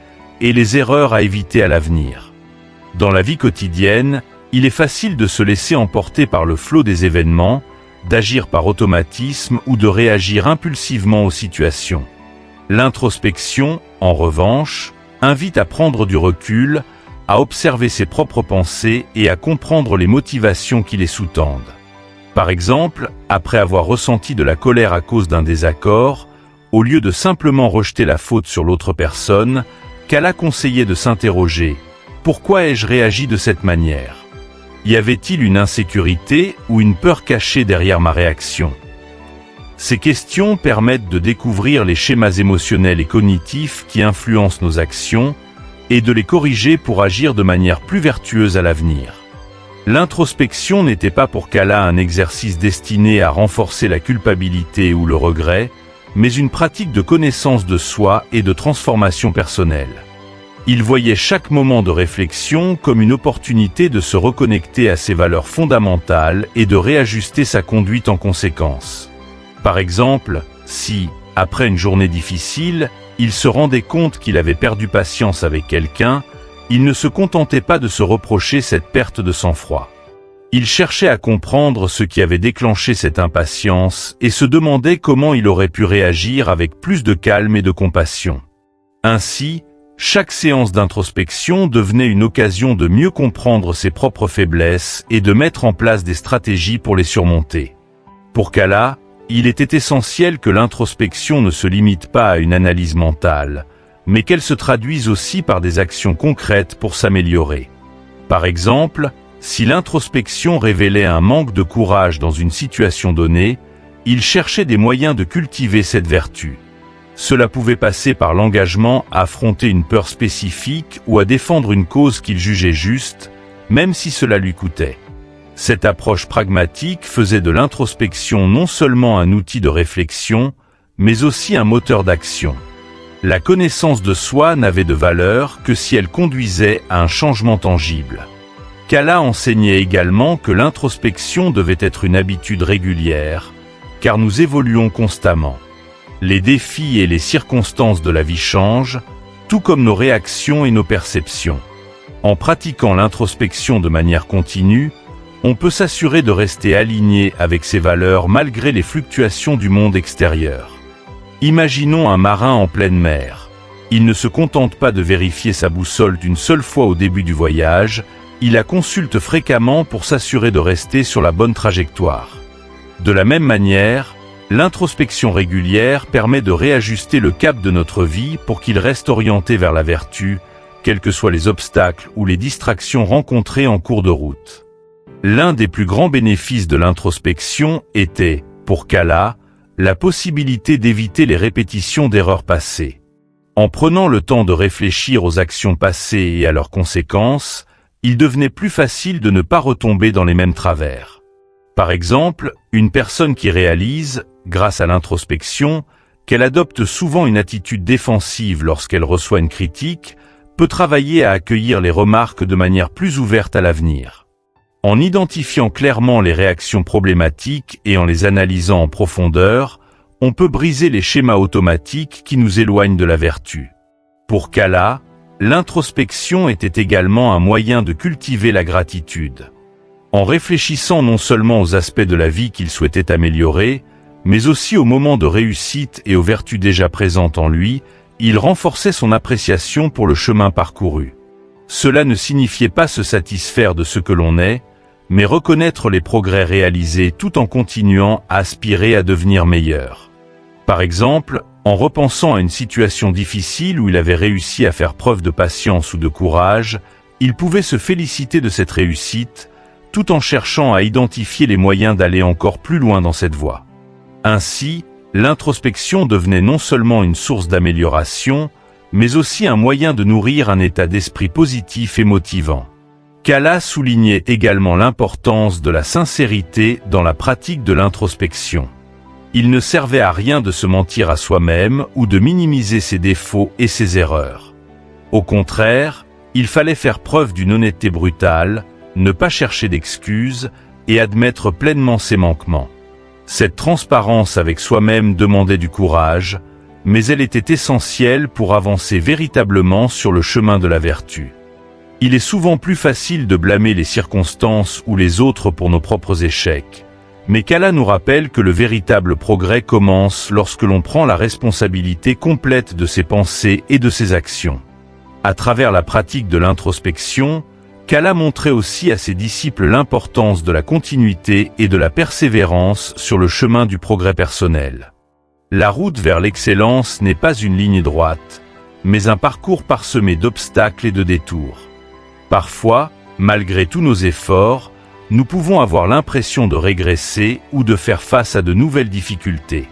et les erreurs à éviter à l'avenir. Dans la vie quotidienne, il est facile de se laisser emporter par le flot des événements, d'agir par automatisme ou de réagir impulsivement aux situations. L'introspection, en revanche, invite à prendre du recul, à observer ses propres pensées et à comprendre les motivations qui les sous-tendent. Par exemple, après avoir ressenti de la colère à cause d'un désaccord, au lieu de simplement rejeter la faute sur l'autre personne, Kala conseillait de s'interroger : pourquoi ai-je réagi de cette manière ? Y avait-il une insécurité ou une peur cachée derrière ma réaction ? Ces questions permettent de découvrir les schémas émotionnels et cognitifs qui influencent nos actions et de les corriger pour agir de manière plus vertueuse à l'avenir. L'introspection n'était pas pour Kala un exercice destiné à renforcer la culpabilité ou le regret, mais une pratique de connaissance de soi et de transformation personnelle. Il voyait chaque moment de réflexion comme une opportunité de se reconnecter à ses valeurs fondamentales et de réajuster sa conduite en conséquence. Par exemple, si, après une journée difficile, il se rendait compte qu'il avait perdu patience avec quelqu'un, il ne se contentait pas de se reprocher cette perte de sang-froid. Il cherchait à comprendre ce qui avait déclenché cette impatience et se demandait comment il aurait pu réagir avec plus de calme et de compassion. Ainsi, chaque séance d'introspection devenait une occasion de mieux comprendre ses propres faiblesses et de mettre en place des stratégies pour les surmonter. Pour Kala, il était essentiel que l'introspection ne se limite pas à une analyse mentale, mais qu'elle se traduise aussi par des actions concrètes pour s'améliorer. Par exemple, si l'introspection révélait un manque de courage dans une situation donnée, il cherchait des moyens de cultiver cette vertu. Cela pouvait passer par l'engagement à affronter une peur spécifique ou à défendre une cause qu'il jugeait juste, même si cela lui coûtait. Cette approche pragmatique faisait de l'introspection non seulement un outil de réflexion, mais aussi un moteur d'action. La connaissance de soi n'avait de valeur que si elle conduisait à un changement tangible. Kala enseignait également que l'introspection devait être une habitude régulière, car nous évoluons constamment. Les défis et les circonstances de la vie changent, tout comme nos réactions et nos perceptions. En pratiquant l'introspection de manière continue, on peut s'assurer de rester aligné avec ses valeurs malgré les fluctuations du monde extérieur. Imaginons un marin en pleine mer. Il ne se contente pas de vérifier sa boussole d'une seule fois au début du voyage, il la consulte fréquemment pour s'assurer de rester sur la bonne trajectoire. De la même manière, l'introspection régulière permet de réajuster le cap de notre vie pour qu'il reste orienté vers la vertu, quels que soient les obstacles ou les distractions rencontrées en cours de route. L'un des plus grands bénéfices de l'introspection était, pour Kala, la possibilité d'éviter les répétitions d'erreurs passées. En prenant le temps de réfléchir aux actions passées et à leurs conséquences, il devenait plus facile de ne pas retomber dans les mêmes travers. Par exemple, une personne qui réalise, grâce à l'introspection, qu'elle adopte souvent une attitude défensive lorsqu'elle reçoit une critique, peut travailler à accueillir les remarques de manière plus ouverte à l'avenir. En identifiant clairement les réactions problématiques et en les analysant en profondeur, on peut briser les schémas automatiques qui nous éloignent de la vertu. Pour Kala, l'introspection était également un moyen de cultiver la gratitude. En réfléchissant non seulement aux aspects de la vie qu'il souhaitait améliorer, mais aussi aux moments de réussite et aux vertus déjà présentes en lui, il renforçait son appréciation pour le chemin parcouru. Cela ne signifiait pas se satisfaire de ce que l'on est, mais reconnaître les progrès réalisés tout en continuant à aspirer à devenir meilleur. Par exemple, en repensant à une situation difficile où il avait réussi à faire preuve de patience ou de courage, il pouvait se féliciter de cette réussite, tout en cherchant à identifier les moyens d'aller encore plus loin dans cette voie. Ainsi, l'introspection devenait non seulement une source d'amélioration, mais aussi un moyen de nourrir un état d'esprit positif et motivant. Kala soulignait également l'importance de la sincérité dans la pratique de l'introspection. Il ne servait à rien de se mentir à soi-même ou de minimiser ses défauts et ses erreurs. Au contraire, il fallait faire preuve d'une honnêteté brutale, ne pas chercher d'excuses et admettre pleinement ses manquements. Cette transparence avec soi-même demandait du courage, mais elle était essentielle pour avancer véritablement sur le chemin de la vertu. Il est souvent plus facile de blâmer les circonstances ou les autres pour nos propres échecs, mais Kala nous rappelle que le véritable progrès commence lorsque l'on prend la responsabilité complète de ses pensées et de ses actions. À travers la pratique de l'introspection, Kala montrait aussi à ses disciples l'importance de la continuité et de la persévérance sur le chemin du progrès personnel. La route vers l'excellence n'est pas une ligne droite, mais un parcours parsemé d'obstacles et de détours. Parfois, malgré tous nos efforts, nous pouvons avoir l'impression de régresser ou de faire face à de nouvelles difficultés.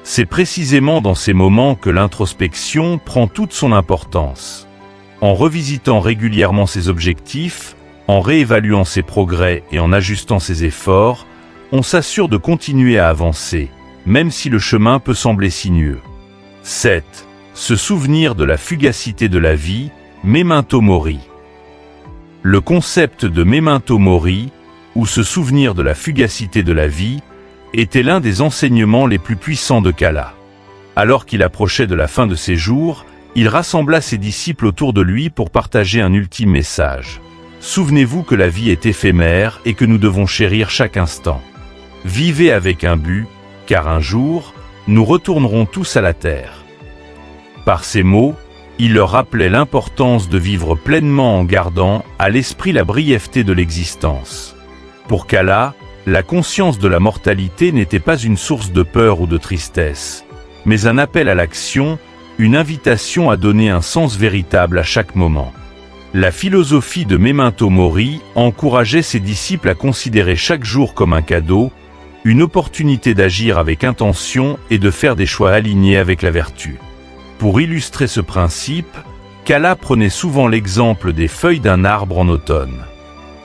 C'est précisément dans ces moments que l'introspection prend toute son importance. En revisitant régulièrement ses objectifs, en réévaluant ses progrès et en ajustant ses efforts, on s'assure de continuer à avancer, même si le chemin peut sembler sinueux. 7. Se souvenir de la fugacité de la vie, Memento Mori. Le concept de Memento Mori, ou se souvenir de la fugacité de la vie, était l'un des enseignements les plus puissants de Kala. Alors qu'il approchait de la fin de ses jours, il rassembla ses disciples autour de lui pour partager un ultime message. Souvenez-vous que la vie est éphémère et que nous devons chérir chaque instant. Vivez avec un but, car un jour, nous retournerons tous à la terre. Par ces mots, il leur rappelait l'importance de vivre pleinement en gardant à l'esprit la brièveté de l'existence. Pour Kala, la conscience de la mortalité n'était pas une source de peur ou de tristesse, mais un appel à l'action, une invitation à donner un sens véritable à chaque moment. La philosophie de Memento Mori encourageait ses disciples à considérer chaque jour comme un cadeau, une opportunité d'agir avec intention et de faire des choix alignés avec la vertu. Pour illustrer ce principe, Kala prenait souvent l'exemple des feuilles d'un arbre en automne.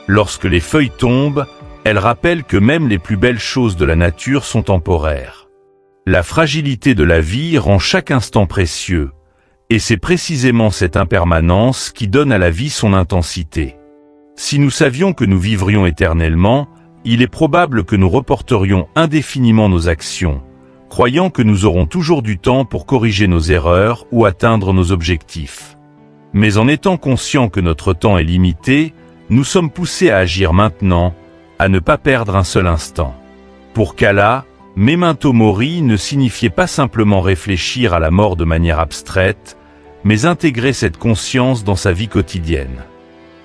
Lorsque les feuilles tombent, elles rappellent que même les plus belles choses de la nature sont temporaires. La fragilité de la vie rend chaque instant précieux, et c'est précisément cette impermanence qui donne à la vie son intensité. Si nous savions que nous vivrions éternellement, il est probable que nous reporterions indéfiniment nos actions, croyant que nous aurons toujours du temps pour corriger nos erreurs ou atteindre nos objectifs. Mais en étant conscients que notre temps est limité, nous sommes poussés à agir maintenant, à ne pas perdre un seul instant. Pour Kala, Memento Mori ne signifiait pas simplement réfléchir à la mort de manière abstraite, mais intégrer cette conscience dans sa vie quotidienne.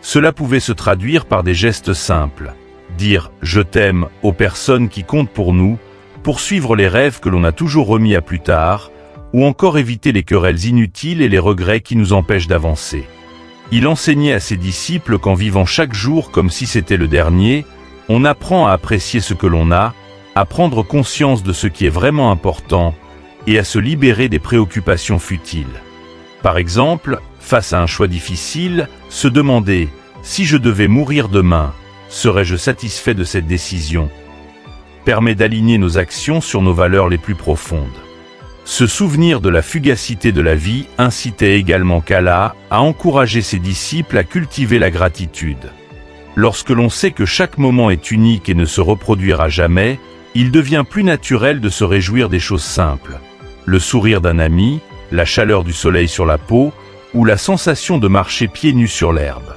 Cela pouvait se traduire par des gestes simples, dire « je t'aime » aux personnes qui comptent pour nous, poursuivre les rêves que l'on a toujours remis à plus tard, ou encore éviter les querelles inutiles et les regrets qui nous empêchent d'avancer. Il enseignait à ses disciples qu'en vivant chaque jour comme si c'était le dernier, on apprend à apprécier ce que l'on a, à prendre conscience de ce qui est vraiment important et à se libérer des préoccupations futiles. Par exemple, face à un choix difficile, se demander « si je devais mourir demain, serais-je satisfait de cette décision ?» permet d'aligner nos actions sur nos valeurs les plus profondes. Ce souvenir de la fugacité de la vie incitait également Kala à encourager ses disciples à cultiver la gratitude. Lorsque l'on sait que chaque moment est unique et ne se reproduira jamais, il devient plus naturel de se réjouir des choses simples. Le sourire d'un ami, la chaleur du soleil sur la peau, ou la sensation de marcher pieds nus sur l'herbe.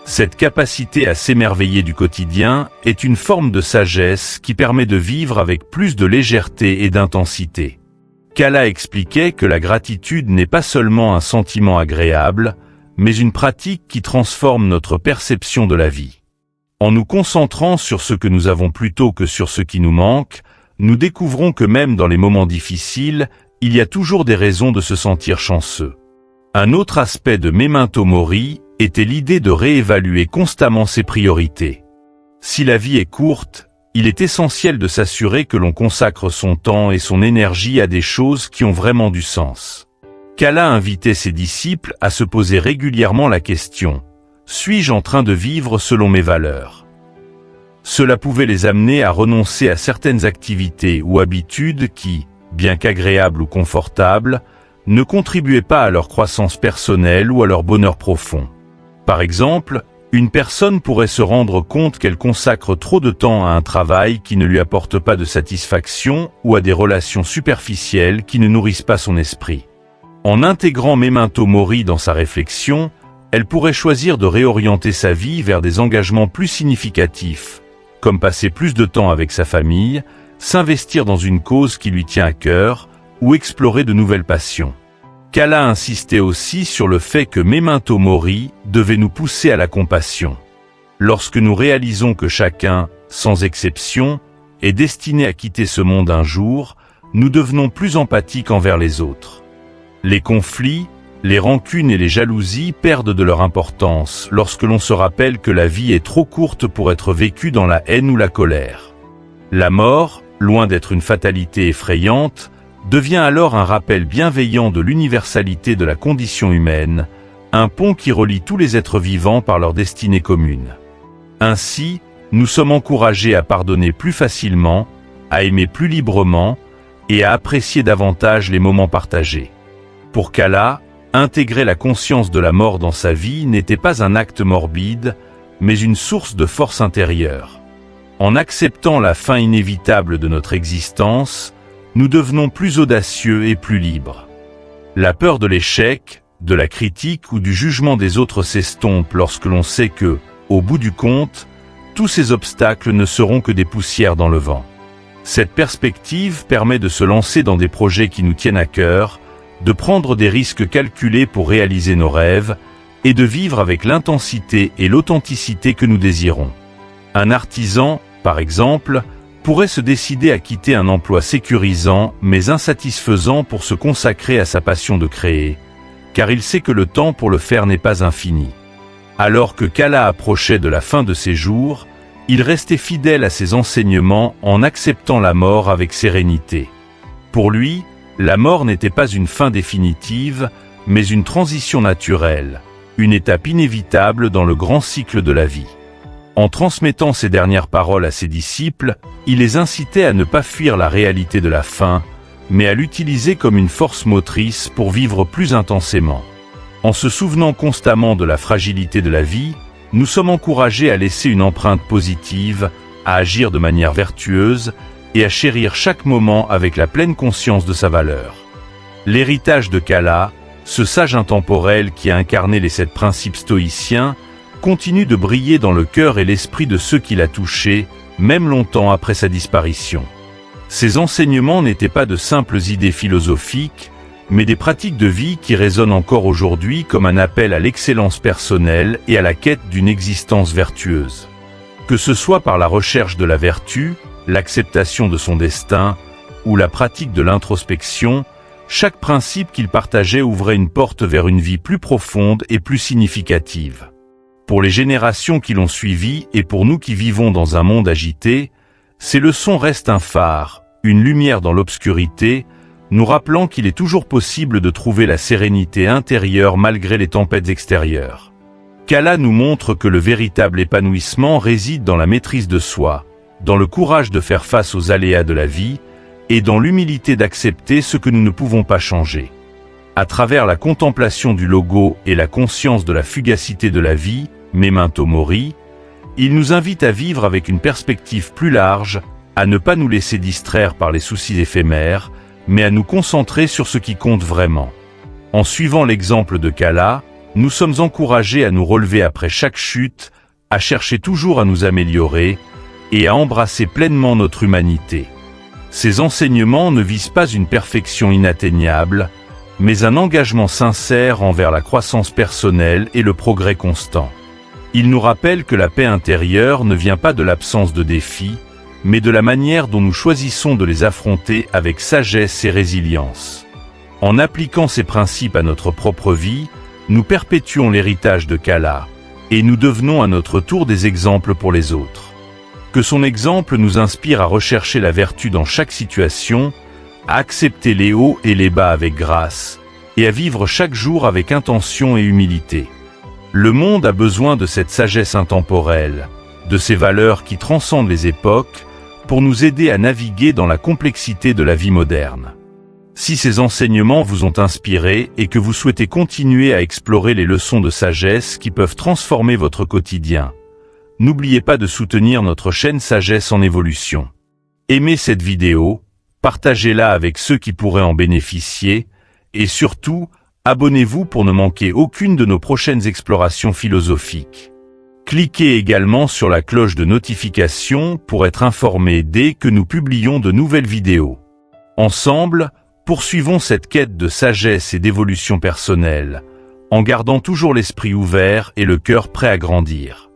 Cette capacité à s'émerveiller du quotidien est une forme de sagesse qui permet de vivre avec plus de légèreté et d'intensité. Kala expliquait que la gratitude n'est pas seulement un sentiment agréable, mais une pratique qui transforme notre perception de la vie. En nous concentrant sur ce que nous avons plutôt que sur ce qui nous manque, nous découvrons que même dans les moments difficiles, il y a toujours des raisons de se sentir chanceux. Un autre aspect de Memento Mori était l'idée de réévaluer constamment ses priorités. Si la vie est courte, il est essentiel de s'assurer que l'on consacre son temps et son énergie à des choses qui ont vraiment du sens. Kala invitait ses disciples à se poser régulièrement la question « Suis-je en train de vivre selon mes valeurs ?» Cela pouvait les amener à renoncer à certaines activités ou habitudes qui, bien qu'agréables ou confortables, ne contribuaient pas à leur croissance personnelle ou à leur bonheur profond. Par exemple, une personne pourrait se rendre compte qu'elle consacre trop de temps à un travail qui ne lui apporte pas de satisfaction ou à des relations superficielles qui ne nourrissent pas son esprit. En intégrant Memento Mori dans sa réflexion, elle pourrait choisir de réorienter sa vie vers des engagements plus significatifs, comme passer plus de temps avec sa famille, s'investir dans une cause qui lui tient à cœur, ou explorer de nouvelles passions. Kala insistait aussi sur le fait que Memento Mori devait nous pousser à la compassion. Lorsque nous réalisons que chacun, sans exception, est destiné à quitter ce monde un jour, nous devenons plus empathiques envers les autres. Les conflits, les rancunes et les jalousies perdent de leur importance lorsque l'on se rappelle que la vie est trop courte pour être vécue dans la haine ou la colère. La mort, loin d'être une fatalité effrayante, devient alors un rappel bienveillant de l'universalité de la condition humaine, un pont qui relie tous les êtres vivants par leur destinée commune. Ainsi, nous sommes encouragés à pardonner plus facilement, à aimer plus librement et à apprécier davantage les moments partagés. Pour Kala, intégrer la conscience de la mort dans sa vie n'était pas un acte morbide, mais une source de force intérieure. En acceptant la fin inévitable de notre existence, nous devenons plus audacieux et plus libres. La peur de l'échec, de la critique ou du jugement des autres s'estompe lorsque l'on sait que, au bout du compte, tous ces obstacles ne seront que des poussières dans le vent. Cette perspective permet de se lancer dans des projets qui nous tiennent à cœur, de prendre des risques calculés pour réaliser nos rêves, et de vivre avec l'intensité et l'authenticité que nous désirons. Un artisan, par exemple, pourrait se décider à quitter un emploi sécurisant mais insatisfaisant pour se consacrer à sa passion de créer, car il sait que le temps pour le faire n'est pas infini. Alors que Kala approchait de la fin de ses jours, il restait fidèle à ses enseignements en acceptant la mort avec sérénité. Pour lui, la mort n'était pas une fin définitive, mais une transition naturelle, une étape inévitable dans le grand cycle de la vie. En transmettant ces dernières paroles à ses disciples, il les incitait à ne pas fuir la réalité de la fin, mais à l'utiliser comme une force motrice pour vivre plus intensément. En se souvenant constamment de la fragilité de la vie, nous sommes encouragés à laisser une empreinte positive, à agir de manière vertueuse et à chérir chaque moment avec la pleine conscience de sa valeur. L'héritage de Kala, ce sage intemporel qui a incarné les 7 principes stoïciens, continue de briller dans le cœur et l'esprit de ceux qui l'a touché, même longtemps après sa disparition. Ses enseignements n'étaient pas de simples idées philosophiques, mais des pratiques de vie qui résonnent encore aujourd'hui comme un appel à l'excellence personnelle et à la quête d'une existence vertueuse. Que ce soit par la recherche de la vertu, l'acceptation de son destin, ou la pratique de l'introspection, chaque principe qu'il partageait ouvrait une porte vers une vie plus profonde et plus significative. Pour les générations qui l'ont suivi et pour nous qui vivons dans un monde agité, ces leçons restent un phare, une lumière dans l'obscurité, nous rappelant qu'il est toujours possible de trouver la sérénité intérieure malgré les tempêtes extérieures. Kala nous montre que le véritable épanouissement réside dans la maîtrise de soi, dans le courage de faire face aux aléas de la vie, et dans l'humilité d'accepter ce que nous ne pouvons pas changer. À travers la contemplation du logo et la conscience de la fugacité de la vie, Memento Mori, il nous invite à vivre avec une perspective plus large, à ne pas nous laisser distraire par les soucis éphémères, mais à nous concentrer sur ce qui compte vraiment. En suivant l'exemple de Kala, nous sommes encouragés à nous relever après chaque chute, à chercher toujours à nous améliorer, et à embrasser pleinement notre humanité. Ces enseignements ne visent pas une perfection inatteignable, mais un engagement sincère envers la croissance personnelle et le progrès constant. Ils nous rappellent que la paix intérieure ne vient pas de l'absence de défis, mais de la manière dont nous choisissons de les affronter avec sagesse et résilience. En appliquant ces principes à notre propre vie, nous perpétuons l'héritage de Kala, et nous devenons à notre tour des exemples pour les autres. Que son exemple nous inspire à rechercher la vertu dans chaque situation, à accepter les hauts et les bas avec grâce, et à vivre chaque jour avec intention et humilité. Le monde a besoin de cette sagesse intemporelle, de ces valeurs qui transcendent les époques, pour nous aider à naviguer dans la complexité de la vie moderne. Si ces enseignements vous ont inspiré et que vous souhaitez continuer à explorer les leçons de sagesse qui peuvent transformer votre quotidien, n'oubliez pas de soutenir notre chaîne Sagesse en Évolution. Aimez cette vidéo, partagez-la avec ceux qui pourraient en bénéficier, et surtout, abonnez-vous pour ne manquer aucune de nos prochaines explorations philosophiques. Cliquez également sur la cloche de notification pour être informé dès que nous publions de nouvelles vidéos. Ensemble, poursuivons cette quête de sagesse et d'évolution personnelle, en gardant toujours l'esprit ouvert et le cœur prêt à grandir.